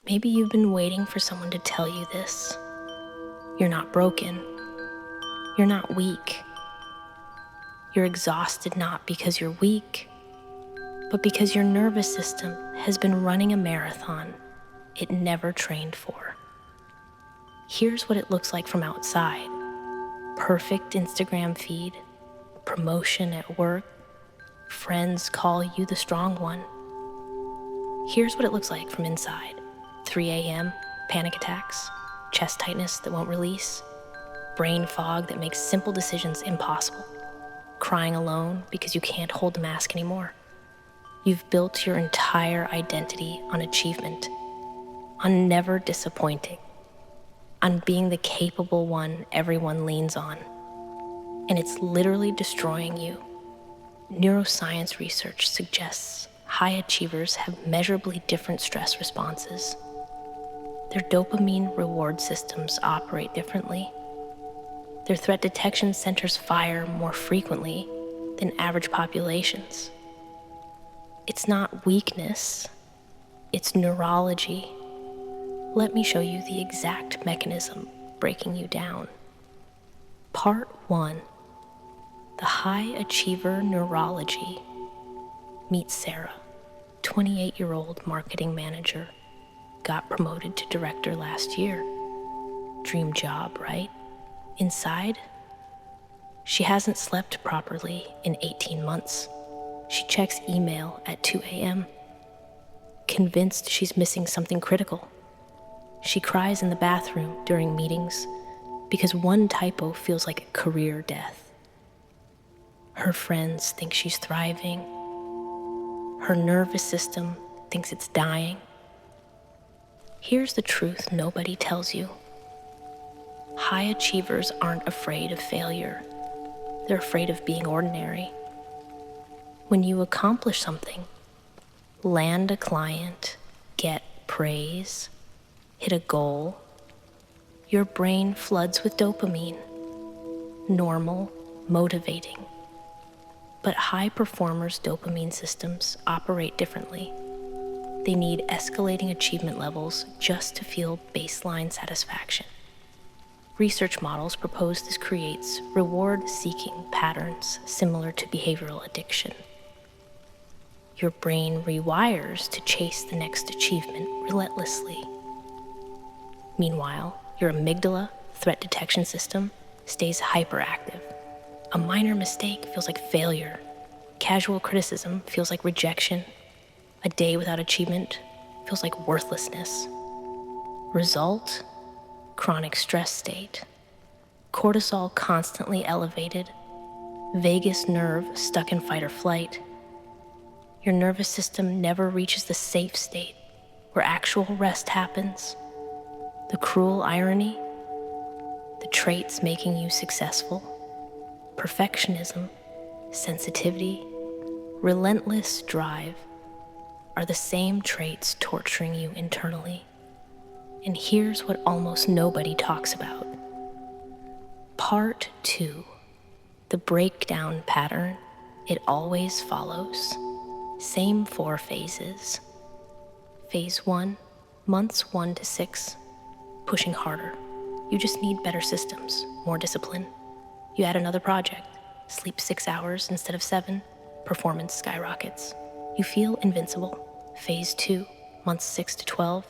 Maybe you've been waiting for someone to tell you this. You're not broken. You're not weak. You're exhausted not because you're weak, but because your nervous system has been running a marathon it never trained for. Here's what it looks like from outside. Perfect Instagram feed, promotion at work, friends call you the strong one. Here's what it looks like from inside. 3 a.m., panic attacks, chest tightness that won't release, brain fog that makes simple decisions impossible, crying alone because you can't hold the mask anymore. You've built your entire identity on achievement, on never disappointing, on being the capable one everyone leans on. And it's literally destroying you. Neuroscience research suggests high achievers have measurably different stress responses. Their dopamine reward systems operate differently. Their threat detection centers fire more frequently than average populations. It's not weakness, it's neurology. Let me show you the exact mechanism breaking you down. Part 1, the High-Achiever Neurology. Meet Sarah, 28-year-old marketing manager, got promoted to director last year. Dream job, right? Inside, she hasn't slept properly in 18 months. She checks email at 2 a.m., convinced she's missing something critical. She cries in the bathroom during meetings because one typo feels like a career death. Her friends think she's thriving. Her nervous system thinks it's dying. Here's the truth nobody tells you. High achievers aren't afraid of failure. They're afraid of being ordinary. When you accomplish something, land a client, get praise, hit a goal, your brain floods with dopamine. Normal, motivating. But high performers' dopamine systems operate differently. They need escalating achievement levels just to feel baseline satisfaction. Research models propose this creates reward-seeking patterns similar to behavioral addiction. Your brain rewires to chase the next achievement relentlessly. Meanwhile, your amygdala, threat detection system, stays hyperactive. A minor mistake feels like failure. Casual criticism feels like rejection. A day without achievement feels like worthlessness. Result? Chronic stress state. Cortisol constantly elevated. Vagus nerve stuck in fight or flight. Your nervous system never reaches the safe state where actual rest happens. The cruel irony? The traits making you successful, perfectionism, sensitivity, relentless drive, are the same traits torturing you internally. And here's what almost nobody talks about. Part 2, the breakdown pattern it always follows. Same 4 phases. Phase 1, months 1 to 6, pushing harder. You just need better systems, more discipline. You add another project, sleep 6 hours instead of 7, performance skyrockets. You feel invincible. Phase 2, months 6 to 12,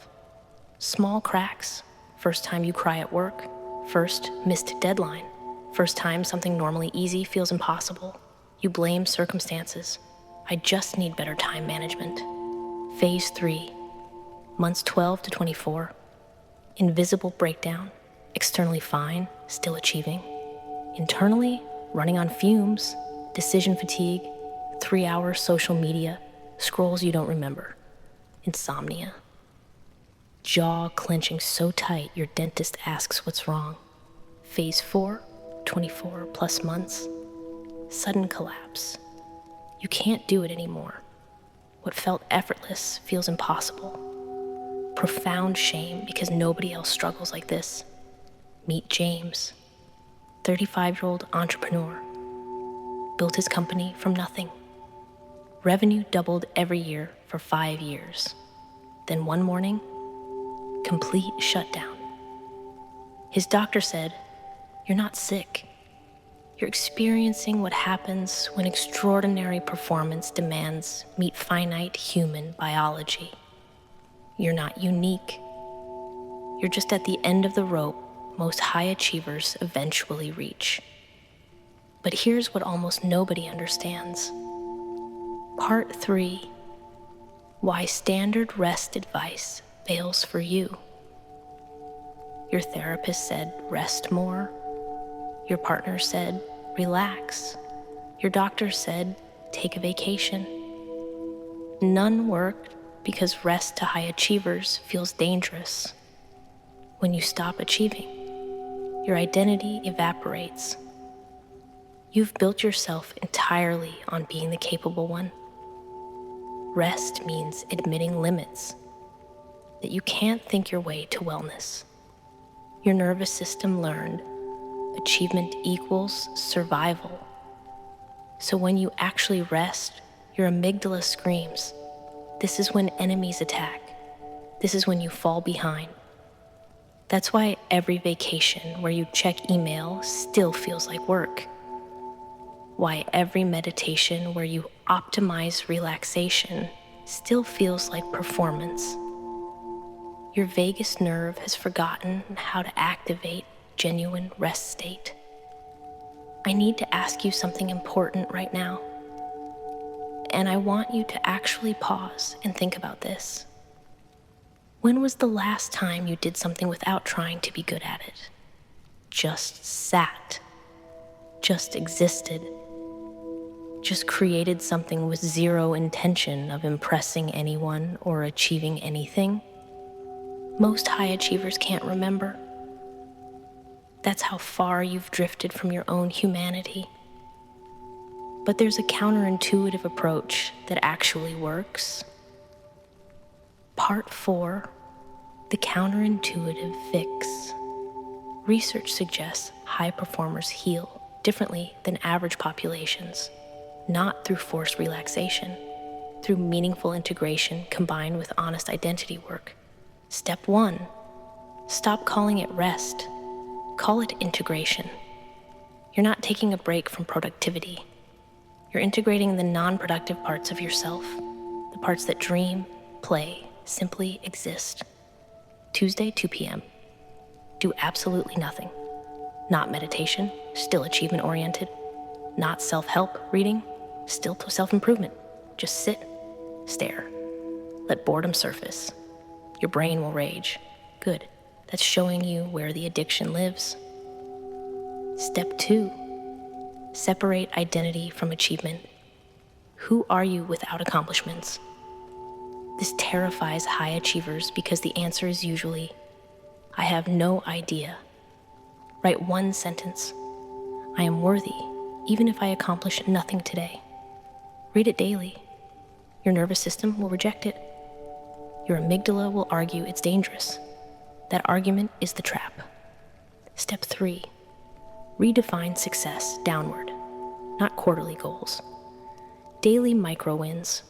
small cracks. First time you cry at work, first missed deadline, first time something normally easy feels impossible. You blame circumstances. I just need better time management. Phase 3, months 12 to 24, invisible breakdown, externally fine, still achieving. Internally, running on fumes, decision fatigue, 3-hour social media, scrolls you don't remember, insomnia. Jaw clenching so tight your dentist asks what's wrong. Phase 4, 24 plus months, sudden collapse. You can't do it anymore. What felt effortless feels impossible. Profound shame because nobody else struggles like this. Meet James, 35-year-old entrepreneur. Built his company from nothing. Revenue doubled every year for 5 years. Then one morning, complete shutdown. His doctor said, "You're not sick. You're experiencing what happens when extraordinary performance demands meet finite human biology. You're not unique. You're just at the end of the rope most high achievers eventually reach." But here's what almost nobody understands. Part 3, why standard rest advice fails for you. Your therapist said, rest more. Your partner said, relax. Your doctor said, take a vacation. None worked because rest to high achievers feels dangerous. When you stop achieving, your identity evaporates. You've built yourself entirely on being the capable one. Rest means admitting limits, that you can't think your way to wellness. Your nervous system learned achievement equals survival. So when you actually rest, your amygdala screams. This is when enemies attack. This is when you fall behind. That's why every vacation where you check email still feels like work. Why every meditation where you optimize relaxation still feels like performance. Your vagus nerve has forgotten how to activate genuine rest state. I need to ask you something important right now. And I want you to actually pause and think about this. When was the last time you did something without trying to be good at it? Just sat. Just existed. Just created something with zero intention of impressing anyone or achieving anything? Most high achievers can't remember. That's how far you've drifted from your own humanity. But there's a counterintuitive approach that actually works. Part 4, the Counterintuitive Fix. Research suggests high performers heal differently than average populations, not through forced relaxation, through meaningful integration combined with honest identity work. Step 1, stop calling it rest. Call it integration. You're not taking a break from productivity. You're integrating the non-productive parts of yourself, the parts that dream, play, simply exist. Tuesday, 2 p.m. Do absolutely nothing. Not meditation, still achievement-oriented. Not self-help reading, still self-improvement. Just sit, stare. Let boredom surface. Your brain will rage. Good. That's showing you where the addiction lives. Step 2, separate identity from achievement. Who are you without accomplishments? This terrifies high achievers because the answer is usually, I have no idea. Write one sentence. I am worthy, even if I accomplish nothing today. Read it daily. Your nervous system will reject it. Your amygdala will argue it's dangerous. That argument is the trap. Step 3, redefine success downward, not quarterly goals. Daily micro wins.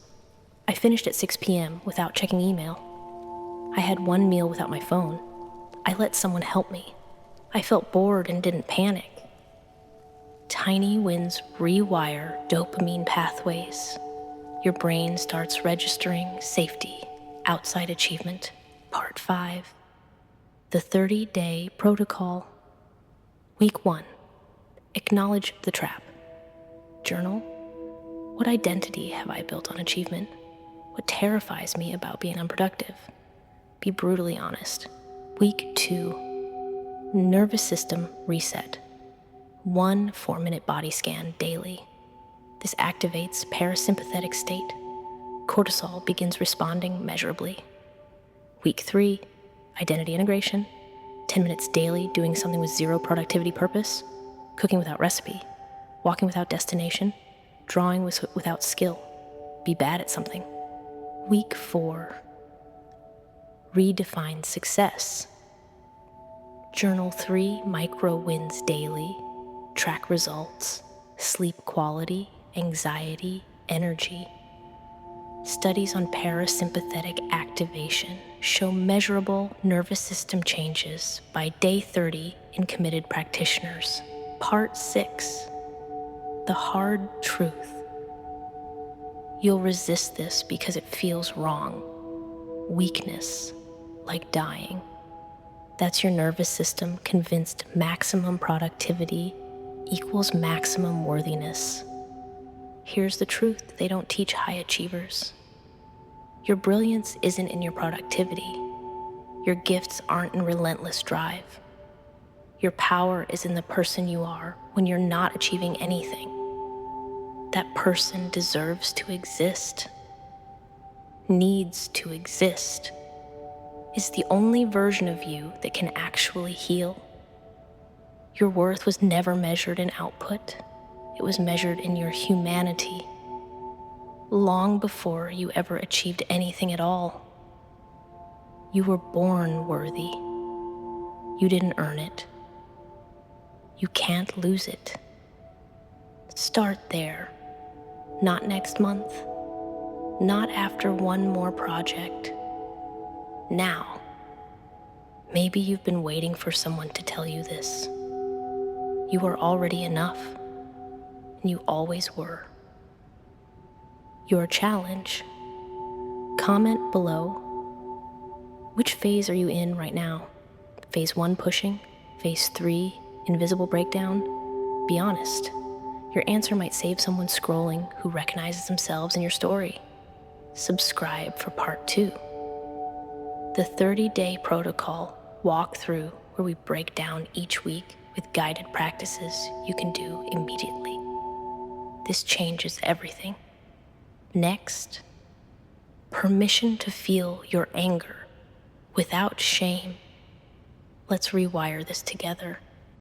I finished at 6 p.m. without checking email. I had one meal without my phone. I let someone help me. I felt bored and didn't panic. Tiny wins rewire dopamine pathways. Your brain starts registering safety, outside achievement. Part 5, the 30-day protocol. Week 1, acknowledge the trap. Journal. What identity have I built on achievement? What terrifies me about being unproductive? Be brutally honest. Week 2, nervous system reset. 1 4-minute body scan daily. This activates parasympathetic state. Cortisol begins responding measurably. Week 3, identity integration. 10 minutes daily doing something with zero productivity purpose. Cooking without recipe. Walking without destination. Drawing without skill. Be bad at something. Week 4, redefine success. Journal 3 micro wins daily. Track results, sleep quality, anxiety, energy. Studies on parasympathetic activation show measurable nervous system changes by day 30 in committed practitioners. Part 6, the hard truth. You'll resist this because it feels wrong. Weakness, like dying. That's your nervous system convinced maximum productivity equals maximum worthiness. Here's the truth they don't teach high achievers. Your brilliance isn't in your productivity. Your gifts aren't in relentless drive. Your power is in the person you are when you're not achieving anything. That person deserves to exist, needs to exist, is the only version of you that can actually heal. Your worth was never measured in output. It was measured in your humanity. Long before you ever achieved anything at all. You were born worthy. You didn't earn it. You can't lose it. Start there. Not next month. Not after one more project. Now. Maybe you've been waiting for someone to tell you this. You are already enough, and you always were. Your challenge. Comment below. Which phase are you in right now? Phase 1 pushing? Phase 3 invisible breakdown? Be honest. Your answer might save someone scrolling who recognizes themselves in your story. Subscribe for part 2. The 30-day protocol walkthrough where we break down each week with guided practices you can do immediately. This changes everything. Next, permission to feel your anger without shame. Let's rewire this together.